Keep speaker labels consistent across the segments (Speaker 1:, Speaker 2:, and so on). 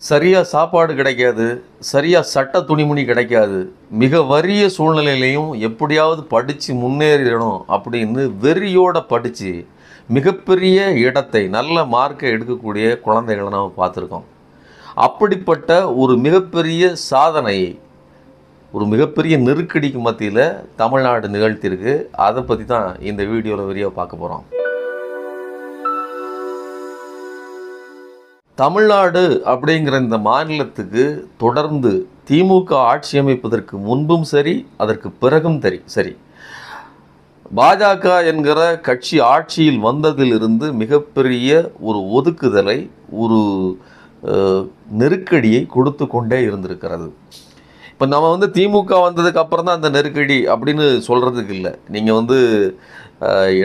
Speaker 1: சரியாக சாப்பாடு கிடைக்காது, சரியாக சட்ட துணிமணி கிடைக்காது. மிக வறிய சூழ்நிலையிலையும் எப்படியாவது படித்து முன்னேறிடணும் அப்படின்னு வெறியோட படித்து மிகப்பெரிய இடத்தை நல்ல மார்க்கை எடுக்கக்கூடிய குழந்தைகளை நாம் பார்த்துருக்கோம். அப்படிப்பட்ட ஒரு மிகப்பெரிய சாதனையை ஒரு மிகப்பெரிய நெருக்கடிக்கு மத்தியில் தமிழ்நாடு நிகழ்த்தியிருக்கு. அதை பற்றி தான் இந்த வீடியோவில் விரிவாக பார்க்க போகிறோம். தமிழ்நாடு அப்படிங்கிற இந்த மாநிலத்துக்கு தொடர்ந்து திமுக ஆட்சி அமைப்பதற்கு முன்பும் சரி, அதற்கு பிறகும் சரி, பாஜக என்கிற கட்சி ஆட்சியில் வந்ததிலிருந்து மிகப்பெரிய ஒரு ஒதுக்குதலை, ஒரு நெருக்கடியை கொடுத்து கொண்டே இருந்திருக்கிறது. இப்போ நம்ம திமுக வந்ததுக்கு அப்புறம் தான் அந்த நெருக்கடி அப்படின்னு சொல்கிறதுக்கு இல்லை. நீங்கள்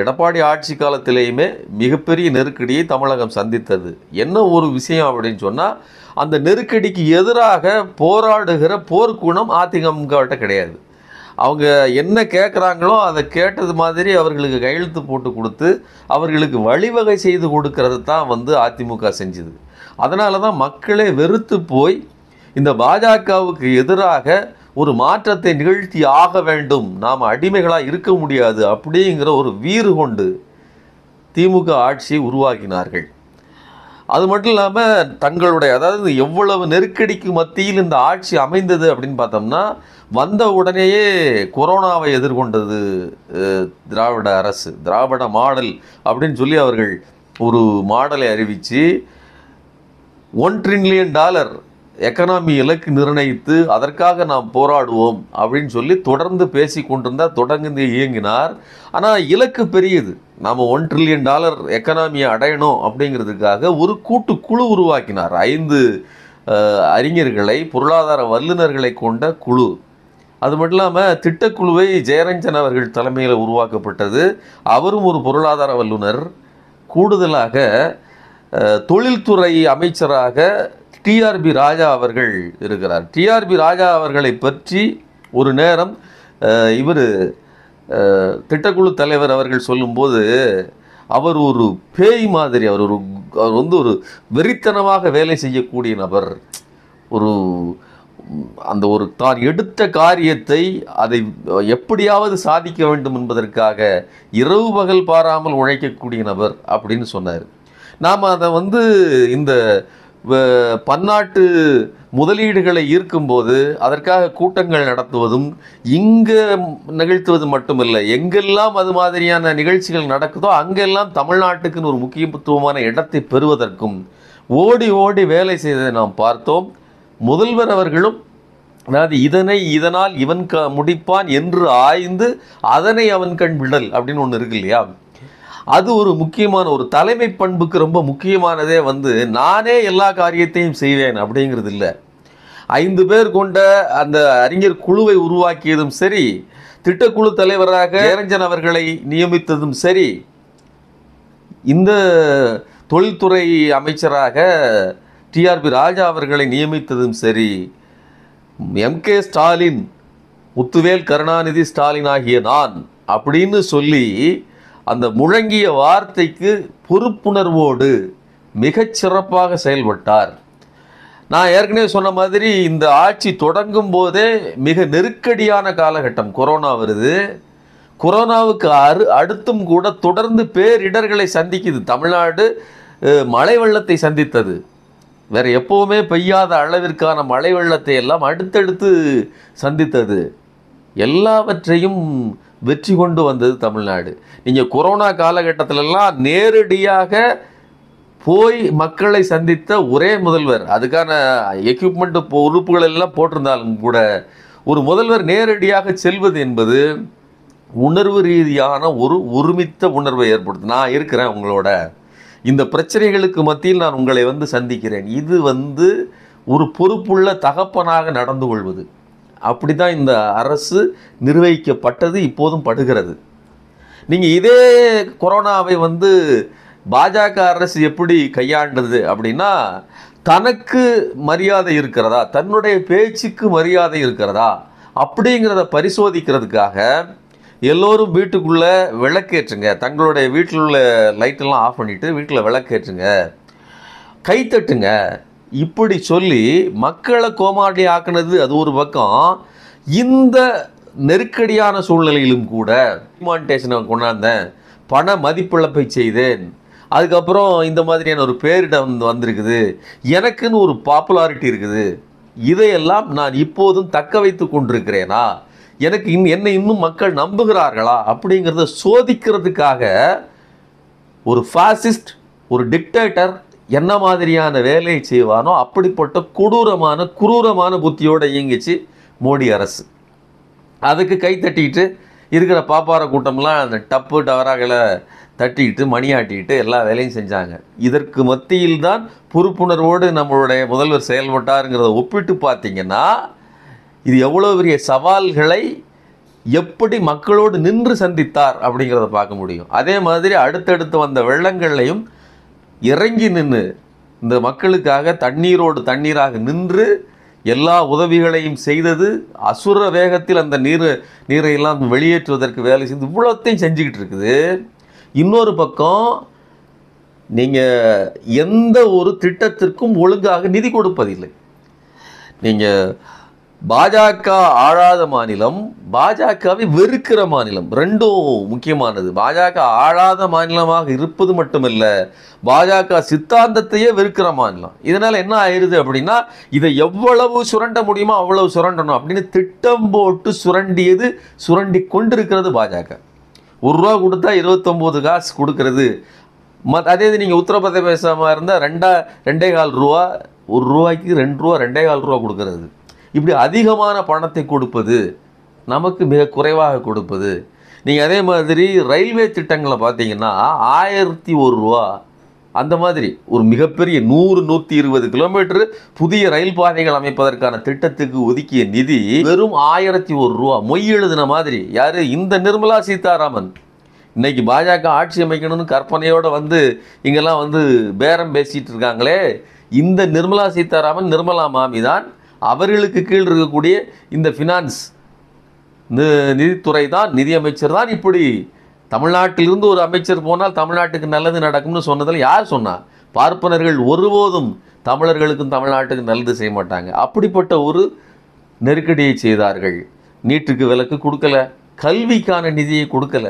Speaker 1: எடப்பாடி ஆட்சி காலத்திலேயுமே மிகப்பெரிய நெருக்கடியை தமிழகம் சந்தித்தது. என்ன ஒரு விஷயம் அப்படின்னு சொன்னால், அந்த நெருக்கடிக்கு எதிராக போராடுகிற போர்க்குணம் அதிமுகவிட்ட கிடையாது. அவங்க என்ன கேட்குறாங்களோ அதை கேட்டது மாதிரி அவர்களுக்கு கையெழுத்து போட்டு கொடுத்து அவர்களுக்கு வழிவகை செய்து கொடுக்கறது தான் அதிமுக செஞ்சுது. அதனால தான் மக்களே வெறுத்து போய் இந்த பாஜகவுக்கு எதிராக ஒரு மாற்றத்தை நிகழ்த்தி ஆக வேண்டும், நாம் அடிமைகளாக இருக்க முடியாது அப்படிங்கிற ஒரு வீறு கொண்டு திமுக ஆட்சியை உருவாக்கினார்கள். அது மட்டும் இல்லாமல் தங்களுடைய எவ்வளவு நெருக்கடிக்கு மத்தியில் இந்த ஆட்சி அமைந்தது அப்படின்னு பார்த்தோம்னா, வந்த உடனேயே கொரோனாவை எதிர்கொண்டது திராவிட அரசு. திராவிட மாடல் அப்படின்னு சொல்லி அவர்கள் ஒரு மாடலை அறிவித்து $1 trillion எக்கனாமி இலக்கு நிர்ணயித்து அதற்காக நாம் போராடுவோம் அப்படின்னு சொல்லி தொடர்ந்து பேசி கொண்டிருந்தார், தொடர்ந்து இயங்கினார். ஆனால் இலக்கு பெரியது. நாம் $1 trillion எக்கனாமியை அடையணும் அப்படிங்கிறதுக்காக ஒரு கூட்டுக்குழு உருவாக்கினார். 5 அறிஞர்களை, பொருளாதார வல்லுநர்களை கொண்ட குழு. அது மட்டும் இல்லாமல் திட்டக்குழுவை ஜெயரஞ்சன் அவர்கள் தலைமையில் உருவாக்கப்பட்டது. அவரும் ஒரு பொருளாதார வல்லுநர். கூடுதலாக தொழில்துறை அமைச்சராக டிஆர்பி ராஜா அவர்கள் இருக்கிறார். டிஆர்பி ராஜா அவர்களை பற்றி ஒரு நேரம் இவர் திட்டக்குழு தலைவர் அவர்கள் சொல்லும்போது, அவர் ஒரு பேய் மாதிரி, அவர் ஒரு வெறித்தனமாக வேலை செய்யக்கூடிய நபர். ஒரு தான் எடுத்த காரியத்தை அதை எப்படியாவது சாதிக்க வேண்டும் என்பதற்காக இரவு பகல் பாராமல் உழைக்கக்கூடிய நபர் அப்படின்னு சொன்னார். நாம் அதை இந்த பன்னாட்டு முதலீடுகளை ஈர்க்கும்போது அதற்காக கூட்டங்கள் நடத்துவதும் இங்கே நிகழ்த்துவது மட்டுமில்லை, எங்கெல்லாம் அது மாதிரியான நிகழ்ச்சிகள் நடக்குதோ அங்கெல்லாம் தமிழ்நாட்டுக்குன்னு ஒரு முக்கியத்துவமான இடத்தை பெறுவதற்கும் ஓடி ஓடி வேலை செய்ததை நாம் பார்த்தோம். முதல்வர் அவர்களும் இதனால் இவன் முடிப்பான் என்று ஆய்ந்து அதனை அவன் கண் விடல் அப்படின்னு ஒன்று இருக்கு இல்லையா, அது ஒரு முக்கியமான ஒரு தலைமை பண்புக்கு ரொம்ப முக்கியமானதே நானே எல்லா காரியத்தையும் செய்வேன் அப்படிங்கிறது இல்லை. 5 பேர் கொண்ட அந்த அறிஞர் குழுவை உருவாக்கியதும் சரி, திட்டக்குழு தலைவராக ஜெயரஞ்சன் அவர்களை நியமித்ததும் சரி, இந்த தொழில்துறை அமைச்சராக டிஆர்பி ராஜா அவர்களை நியமித்ததும் சரி, எம்கே ஸ்டாலின், முத்துவேல் கருணாநிதி ஸ்டாலின் ஆகிய நான் அப்படின்னு சொல்லி அந்த முழங்கிய வார்த்தைக்கு பொறுப்புணர்வோடு மிகச்சிறப்பாக செயல்பட்டார். நான் ஏற்கனவே சொன்ன மாதிரி இந்த ஆட்சி தொடங்கும் போதே மிக நெருக்கடியான காலகட்டம். கொரோனா வருது. கொரோனாவுக்கு அடுத்தும் கூட தொடர்ந்து பேரிடர்களை சந்திக்குது. தமிழ்நாடு மழை வெள்ளத்தை சந்தித்தது. வேறு எப்போவுமே பெய்யாத அளவிற்கான மழை வெள்ளத்தை எல்லாம் அடுத்தடுத்து சந்தித்தது. எல்லாவற்றையும் வெற்றி கொண்டு வந்தது தமிழ்நாடு. நீங்கள் கொரோனா காலகட்டத்திலெல்லாம் நேரடியாக போய் மக்களை சந்தித்த ஒரே முதல்வர். அதுக்கான எக்யூப்மெண்ட் உறுப்புகள் எல்லாம் போட்டிருந்தாலும் கூட ஒரு முதல்வர் நேரடியாக செல்வது என்பது உணர்வு ரீதியான ஒரு ஒருமித்த உணர்வை ஏற்படுத்தும். நான் இருக்கிறேன் உங்களோட, இந்த பிரச்சனைகளுக்கு மத்தியில் நான் உங்களை சந்திக்கிறேன். இது ஒரு பொறுப்புள்ள தகப்பனாக நடந்து கொள்வது. அப்படி தான் இந்த அரசு நிர்வகிக்கப்பட்டது, இப்போதும் படுகிறது. நீங்கள் இதே கொரோனாவை பாஜக அரசு எப்படி கையாண்டது அப்படின்னா, தனக்கு மரியாதை இருக்கிறதா, தன்னுடைய பேச்சுக்கு மரியாதை இருக்கிறதா அப்படிங்கிறத பரிசோதிக்கிறதுக்காக எல்லோரும் வீட்டுக்குள்ளே விளக்கேற்றுங்க, தங்களுடைய வீட்டில் உள்ள லைட்டெல்லாம் ஆஃப் பண்ணிவிட்டு வீட்டில் விளக்கேற்றுங்க, கைத்தட்டுங்க, இப்படி சொல்லி மக்களை கோமாளி ஆக்குனது அது ஒரு பக்கம். இந்த நெருக்கடியான சூழ்நிலையிலும் கூட டிமானிட்டேஷனை கொண்டாந்தேன், பண மதிப்பிழப்பை செய்தேன், அதுக்கப்புறம் இந்த மாதிரியான ஒரு பேரிடம் வந்திருக்குது, எனக்குன்னு ஒரு பாப்புலாரிட்டி இருக்குது, இதையெல்லாம் நான் இப்போதும் தக்க வைத்து கொண்டிருக்கிறேனா, எனக்கு என்னை இன்னும் மக்கள் நம்புகிறார்களா அப்படிங்கிறத சோதிக்கிறதுக்காக ஒரு ஃபாசிஸ்ட், ஒரு டிக்டேட்டர் என்ன மாதிரியான வேலையை செய்வானோ அப்படிப்பட்ட கொடூரமான குரூரமான புத்தியோடு இயங்கிச்சு மோடி அரசு. அதுக்கு கை தட்டிக்கிட்டு இருக்கிற பாப்பார கூட்டம்லாம் அந்த டப்பு டவராகளை தட்டிக்கிட்டு மணியாட்டிக்கிட்டு எல்லா வேலையும் செஞ்சாங்க. இதற்கு மத்தியில் தான் பொறுப்புணர்வோடு நம்மளுடைய முதல்வர் செயல்பட்டாருங்கிறத ஒப்பிட்டு பார்த்தீங்கன்னா இது எவ்வளோ பெரிய சவால்களை எப்படி மக்களோடு நின்று சந்தித்தார் அப்படிங்கிறத பார்க்க முடியும். அதே மாதிரி அடுத்தடுத்து வந்த வெள்ளங்கள்லையும் இறங்கி நின்று இந்த மக்களுக்காக தண்ணீரோடு தண்ணீராக நின்று எல்லா உதவிகளையும் செய்தது. அசுர வேகத்தில் அந்த நீரையெல்லாம் வெளியேற்றுவதற்கு வேலை செய்து இவ்வளோத்தையும் செஞ்சுக்கிட்டு இருக்குது. இன்னொரு பக்கம் நீங்கள் எந்த ஒரு திட்டத்திற்கும் ஒழுங்காக நிதி கொடுப்பதில்லை. நீங்கள் பாஜக ஆளாத மாநிலம், பாஜகவை வெறுக்கிற மாநிலம், ரெண்டும் முக்கியமானது. பாஜக ஆளாத மாநிலமாக இருப்பது மட்டுமல்ல, பாஜக சித்தாந்தத்தையே வெறுக்கிற மாநிலம். இதனால் என்ன ஆயிடுது அப்படின்னா, இதை எவ்வளவு சுரண்ட முடியுமோ அவ்வளவு சுரண்டணும் அப்படின்னு திட்டம் போட்டு சுரண்டி கொண்டிருக்கிறது பாஜக. ₹1 கொடுத்தா 29 காசு கொடுக்கறது. அதே இது நீங்கள் உத்தரப்பிரதேசமாக இருந்தால் ₹2.25, ₹1க்கு ₹2, ₹2.25 கொடுக்கறது. இப்படி அதிகமான பணத்தை கொடுப்பது, நமக்கு மிக குறைவாக கொடுப்பது. நீங்கள் அதே மாதிரி ரயில்வே திட்டங்களை பார்த்தீங்கன்னா ₹1001 அந்த மாதிரி ஒரு மிகப்பெரிய 100-120 கிலோமீட்டர் புதிய ரயில் பாதைகள் அமைப்பதற்கான திட்டத்துக்கு ஒதுக்கிய நிதி வெறும் ₹1001. மொய் எழுதின மாதிரி. யார்? இந்த நிர்மலா சீதாராமன். இன்னைக்கு பாஜக ஆட்சி அமைக்கணும்னு கற்பனையோடு இங்கெல்லாம் பேரம் பேசிகிட்டு இருக்காங்களே, இந்த நிர்மலா சீதாராமன், நிர்மலா மாமி தான். அவர்களுக்கு கீழ் இருக்கக்கூடிய இந்த ஃபினான்ஸ் நிதித்துறை தான், நிதியமைச்சர் தான் இப்படி தமிழ்நாட்டிலிருந்து ஒரு அமைச்சர் போனால் தமிழ்நாட்டுக்கு நல்லது நடக்கும்னு சொன்னதில் யார் சொன்னா? பார்ப்பனர்கள் ஒருபோதும் தமிழர்களுக்கும் தமிழ்நாட்டுக்கு நல்லது செய்ய மாட்டாங்க. அப்படிப்பட்ட ஒரு நெருக்கடியை செய்தார்கள். நீட்டுக்கு விலக்கு கொடுக்கல, கல்விக்கான நிதியை கொடுக்கல,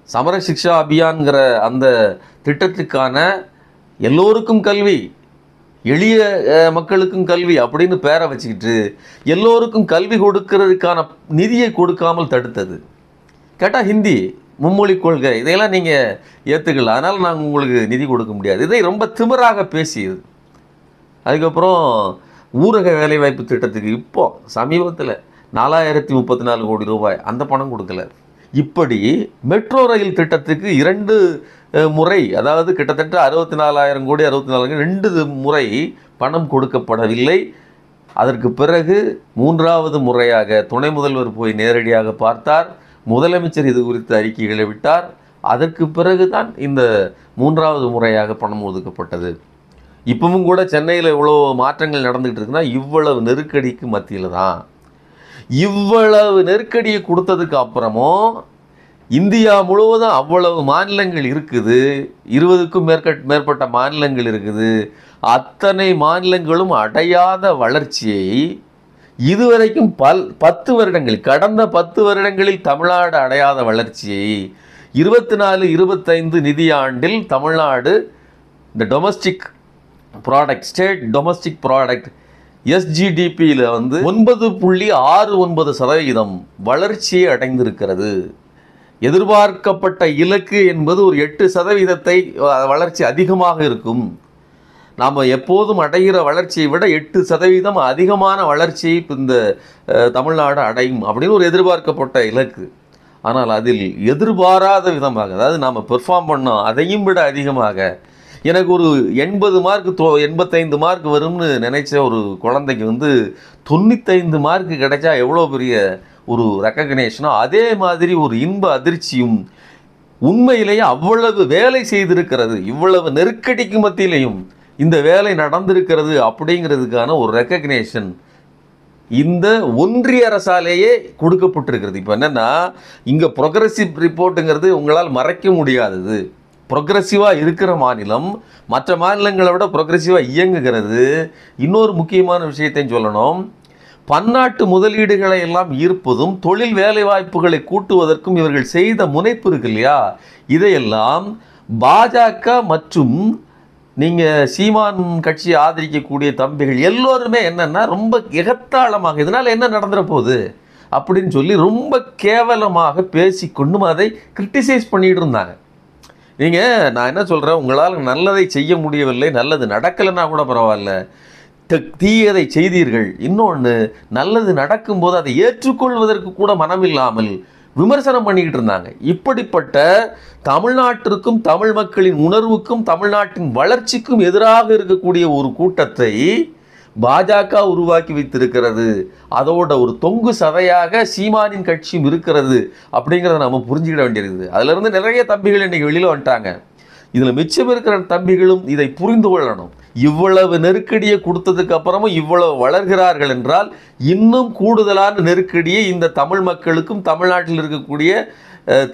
Speaker 1: சமர சிக்ஷா அபியான்கிற அந்த திட்டத்துக்கான எல்லோருக்கும் கல்வி, எளிய மக்களுக்கும் கல்வி அப்படின்னு பேரை வச்சுக்கிட்டு எல்லோருக்கும் கல்வி கொடுக்கறதுக்கான நிதியை கொடுக்காமல் தடுத்தது. கேட்டால் ஹிந்தி மும்மொழி கொள்கை இதையெல்லாம் நீங்கள் ஏற்றுக்கல, அதனால் நாங்கள் உங்களுக்கு நிதி கொடுக்க முடியாது, இதை ரொம்ப திமிராக பேசியது. அதுக்கப்புறம் ஊரக வேலைவாய்ப்பு திட்டத்துக்கு இப்போ சமீபத்தில் ₹4034 கோடி அந்த பணம் கொடுக்கல. இப்படி மெட்ரோ ரயில் திட்டத்துக்கு 2 முறை, அதாவது கிட்டத்தட்ட 64,000 கோடி 2 முறை பணம் கொடுக்கப்படவில்லை. அதற்கு பிறகு 3வது முறையாக துணை முதல்வர் போய் நேரடியாக பார்த்தார். முதலமைச்சர் இது குறித்து அறிக்கைகளை விட்டார். அதற்கு பிறகு தான் இந்த 3வது முறையாக பணம் ஒதுக்கப்பட்டது. இப்பவும் கூட சென்னையில் இவ்வளோ மாற்றங்கள் நடந்துகிட்டு இருக்குன்னா இவ்வளவு நெருக்கடிக்கு மத்தியில் தான். இவ்வளவு நெருக்கடியை கொடுத்ததுக்கு அப்புறமும் இந்தியா முழுவதும் அவ்வளவு மாநிலங்கள் இருக்குது, 20க்கும் மேற்பட்ட மாநிலங்கள் இருக்குது. அத்தனை மாநிலங்களும் அடையாத வளர்ச்சியை இதுவரைக்கும் 10 வருடங்கள், கடந்த 10 வருடங்களில் தமிழ்நாடு அடையாத வளர்ச்சியை 24-25 நிதியாண்டில் தமிழ்நாடு இந்த domestic product, state domestic product SGDPயில் 9.69% வளர்ச்சியை அடைந்திருக்கிறது. எதிர்பார்க்கப்பட்ட இலக்கு என்பது ஒரு 8% வளர்ச்சி அதிகமாக இருக்கும். நாம் எப்போதும் அடைகிற வளர்ச்சியை விட 8% அதிகமான வளர்ச்சியை இந்த தமிழ்நாடு அடையும் அப்படின்னு ஒரு எதிர்பார்க்கப்பட்ட இலக்கு. ஆனால் அதில் எதிர்பாராத விதமாக, அதாவது நாம் பெர்ஃபார்ம் பண்ணோம் அதையும் விட அதிகமாக, எனக்கு ஒரு 80 மார்க் 85 மார்க் வரும்னு நினைச்ச ஒரு குழந்தைக்கு 95 மார்க் கிடைச்சா எவ்வளோ பெரிய ஒரு ரெக்கக்னேஷனோ அதே மாதிரி ஒரு இன்ப அதிர்ச்சியும் உண்மையிலேயே அவ்வளவு வேலை செய்திருக்கிறது, இவ்வளவு நெருக்கடிக்கு மத்தியிலையும் இந்த வேலை நடந்திருக்கிறது அப்படிங்கிறதுக்கான ஒரு ரெக்கக்னேஷன் இந்த ஒன்றிய அரசாலேயே கொடுக்கப்பட்டிருக்கிறது. இப்போ என்னென்னா, இங்கே ப்ரொக்ரெசிவ் ரிப்போர்ட்டுங்கிறது உங்களால் மறைக்க முடியாதது. ப்ரொக்ரெசிவாக இருக்கிற மாநிலம் மற்ற மாநிலங்களை விட ப்ரொக்ரெசிவாக இயங்குகிறது. இன்னொரு முக்கியமான விஷயத்தையும் சொல்லணும். பன்னாட்டு முதலீடுகளை எல்லாம் ஈர்ப்பதும் தொழில் வேலைவாய்ப்புகளை கூட்டுவதற்கும் இவர்கள் செய்த முனைப்பு இருக்கு இல்லையா, இதையெல்லாம் பாஜக மற்றும் நீங்கள் சீமான் கட்சியை ஆதரிக்கக்கூடிய தம்பிகள் எல்லோருமே என்னென்னா ரொம்ப எகத்தாளமாக இதனால் என்ன நடந்துட போகுது அப்படின்னு சொல்லி ரொம்ப கேவலமாக பேசிக்கொண்டும் அதை கிரிட்டிசைஸ் பண்ணிகிட்டு இருந்தாங்க. நான் என்ன சொல்கிறேன், உங்களால் நல்லதை செய்ய முடியவில்லை, நல்லது நடக்கலைன்னா கூட பரவாயில்ல, தீயதை செய்தீர்கள். இன்னொன்று, நல்லது நடக்கும்போது அதை ஏற்றுக்கொள்வதற்கு கூட மனமில்லாமல் விமர்சனம் பண்ணிக்கிட்டு இருந்தாங்க. இப்படிப்பட்ட தமிழ்நாட்டிற்கும் தமிழ் மக்களின் உணர்வுக்கும் தமிழ்நாட்டின் வளர்ச்சிக்கும் எதிராக இருக்கக்கூடிய ஒரு கூட்டத்தை பாஜக உருவாக்கி வைத்திருக்கிறது. அதோட ஒரு தொங்கு சதையாக சீமானின் கட்சியும் இருக்கிறது அப்படிங்கிறத நம்ம புரிஞ்சுக்கிட வேண்டியிருக்குது. அதிலிருந்து நிறைய தம்பிகள் இன்றைக்கி வெளியில் வந்துட்டாங்க. இதில் மிச்சம் இருக்கிற தம்பிகளும் இதை புரிந்து கொள்ளணும். இவ்வளவு நெருக்கடியை கொடுத்ததுக்கு அப்புறமும் இவ்வளவு வளர்கிறார்கள் என்றால் இன்னும் கூடுதலான நெருக்கடியை இந்த தமிழ் மக்களுக்கும் தமிழ்நாட்டில் இருக்கக்கூடிய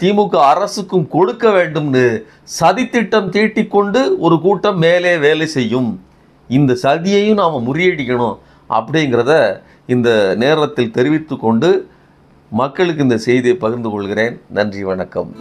Speaker 1: திமுக அரசுக்கும் கொடுக்க வேண்டும்னு சதித்திட்டம் தீட்டிக்கொண்டு ஒரு கூட்டம் மேலே வேலை செய்யும். இந்த சதியையும் நாம் முறியடிக்கணும் அப்படிங்கிறத இந்த நேரத்தில் தெரிவித்து கொண்டு மக்களுக்கு இந்த செய்தியை பகிர்ந்து கொள்கிறேன். நன்றி, வணக்கம்.